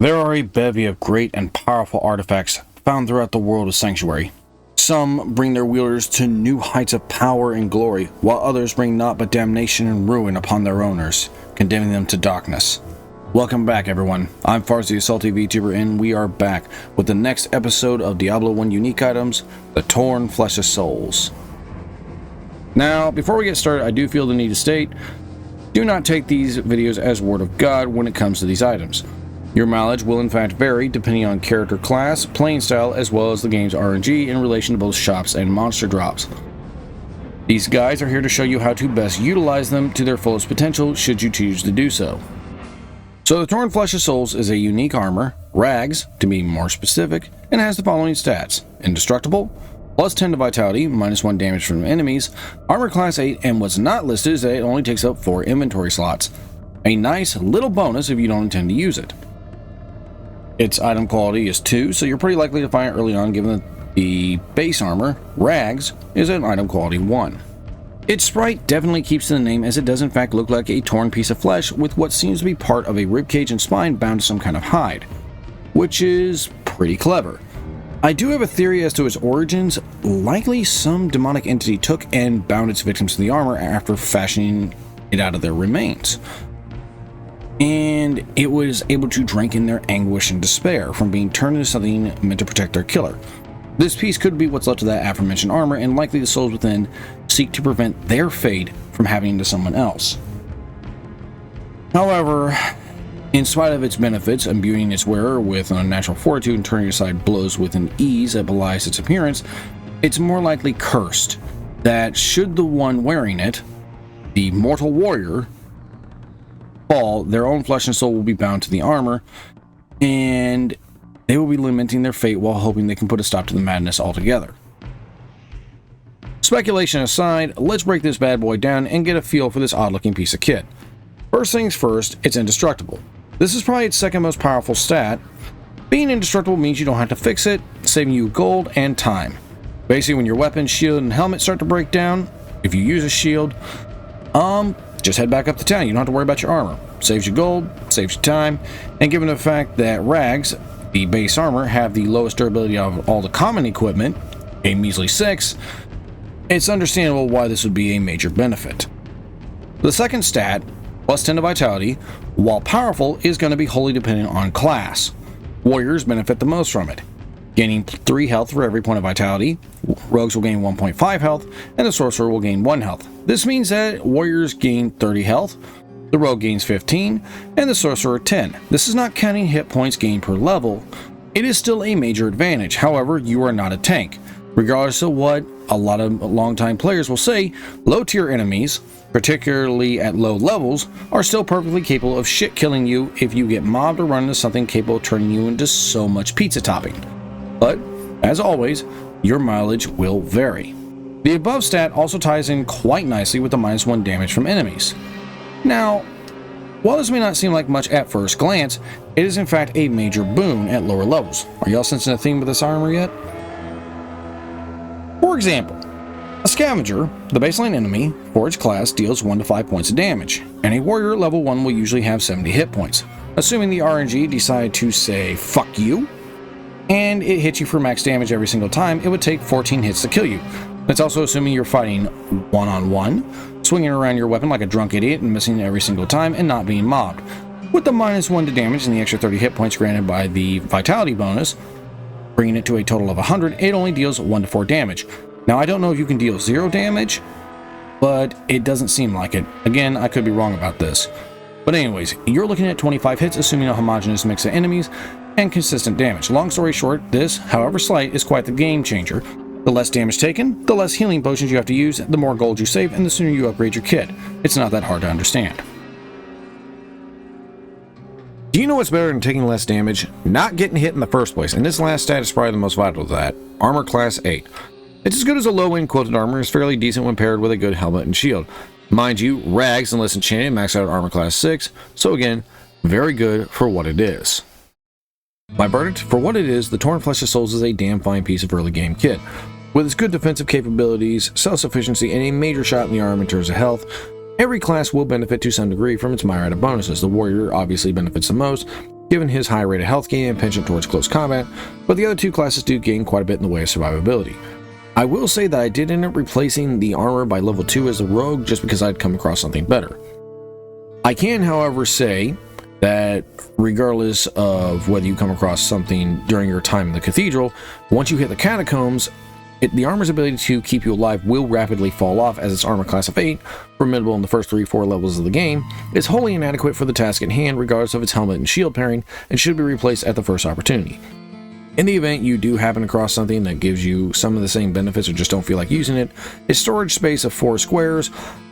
There are a bevy of great and powerful artifacts found throughout the world of Sanctuary. Some bring their wielders to new heights of power and glory, while others bring naught but damnation and ruin upon their owners, condemning them to darkness. Welcome back, everyone. I'm Farz the Salty VTuber, and we are back with the next episode of Diablo 1 Unique Items, the Torn Flesh of Souls. Now, before we get started, I do feel the need to state, do not take these videos as word of God when it comes to these items. Your mileage will in fact vary depending on character class, playing style, as well as the game's RNG in relation to both shops and monster drops. These guides are here to show you how to best utilize them to their fullest potential should you choose to do so. So the Torn Flesh of Souls is a unique armor, rags to be more specific, and has the following stats: indestructible, plus 10 to vitality, minus 1 damage from enemies, armor class 8, and what's not listed is that it only takes up 4 inventory slots. A nice little bonus if you don't intend to use it. Its item quality is 2, so you're pretty likely to find it early on, given that the base armor, rags, is an item quality 1. Its sprite definitely keeps to the name, as it does in fact look like a torn piece of flesh with what seems to be part of a ribcage and spine bound to some kind of hide, which is pretty clever. I do have a theory as to its origins. Likely some demonic entity took and bound its victims to the armor after fashioning it out of their remains, and it was able to drink in their anguish and despair from being turned into something meant to protect their killer. This piece could be what's left of that aforementioned armor, and likely the souls within seek to prevent their fate from happening to someone else. However, in spite of its benefits, imbuing its wearer with unnatural fortitude and turning aside blows with an ease that belies its appearance, it's more likely cursed, that should the one wearing it, the mortal warrior, fall, their own flesh and soul will be bound to the armor, and they will be lamenting their fate while hoping they can put a stop to the madness altogether. Speculation aside, let's break this bad boy down and get a feel for this odd-looking piece of kit. First things first, it's indestructible. This is probably its second most powerful stat. Being indestructible means you don't have to fix it, saving you gold and time. Basically, when your weapon, shield, and helmet start to break down, if you use a shield, just head back up to town. You don't have to worry about your armor. Saves you gold, saves you time, and given the fact that rags, the base armor, have the lowest durability of all the common equipment, a measly 6, it's understandable why this would be a major benefit. The second stat, plus 10 to vitality, while powerful, is going to be wholly dependent on class. Warriors benefit the most from it, gaining 3 health for every point of vitality, rogues will gain 1.5 health, and the sorcerer will gain 1 health. This means that warriors gain 30 health, the rogue gains 15, and the sorcerer 10. This is not counting hit points gained per level. It is still a major advantage. However, you are not a tank. Regardless of what a lot of longtime players will say, low-tier enemies, particularly at low levels, are still perfectly capable of shit-killing you if you get mobbed or run into something capable of turning you into so much pizza topping. But, as always, your mileage will vary. The above stat also ties in quite nicely with the minus 1 damage from enemies. Now, while this may not seem like much at first glance, it is in fact a major boon at lower levels. Are y'all sensing a theme with this armor yet? For example, a scavenger, the baseline enemy, for its class deals 1 to 5 points of damage, and a warrior at level 1 will usually have 70 hit points. Assuming the RNG decide to say, fuck you, and it hits you for max damage every single time, it would take 14 hits to kill you. That's also assuming you're fighting one-on-one, swinging around your weapon like a drunk idiot and missing every single time, and not being mobbed. With the minus 1 to damage and the extra 30 hit points granted by the vitality bonus, bringing it to a total of 100, it only deals 1 to 4 damage. Now, I don't know if you can deal 0 damage, but it doesn't seem like it. Again, I could be wrong about this. But anyways, you're looking at 25 hits, assuming a homogeneous mix of enemies and consistent damage. Long story short, this, however slight, is quite the game changer. The less damage taken, the less healing potions you have to use, the more gold you save, and the sooner you upgrade your kit. It's not that hard to understand. Do you know what's better than taking less damage? Not getting hit in the first place, and this last stat is probably the most vital to that. Armor class 8. It's as good as a low-end quilted armor, is fairly decent when paired with a good helmet and shield. Mind you, rags unless enchanted max out at armor class 6, so again, very good for what it is. My verdict, for what it is, the Torn Flesh of Souls is a damn fine piece of early game kit. With its good defensive capabilities, self-sufficiency, and a major shot in the arm in terms of health, every class will benefit to some degree from its myriad of bonuses. The warrior obviously benefits the most, given his high rate of health gain and penchant towards close combat, but the other two classes do gain quite a bit in the way of survivability. I will say that I did end up replacing the armor by level 2 as the rogue just because I'd come across something better. I can, however, say that regardless of whether you come across something during your time in the cathedral, once you hit the catacombs, the armor's ability to keep you alive will rapidly fall off, as its armor class of 8, formidable in the first 3-4 levels of the game, is wholly inadequate for the task at hand regardless of its helmet and shield pairing, and should be replaced at the first opportunity. In the event you do happen across something that gives you some of the same benefits or just don't feel like using it, its storage space of 4 squares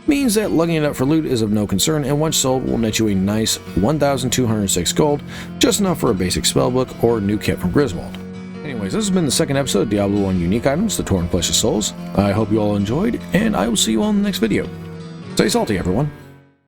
means that lugging it up for loot is of no concern, and once sold will net you a nice 1,206 gold, just enough for a basic spellbook or new kit from Griswold. Anyways, this has been the second episode of Diablo 1 Unique Items, the Torn Flesh of Souls. I hope you all enjoyed, and I will see you all in the next video. Stay salty, everyone.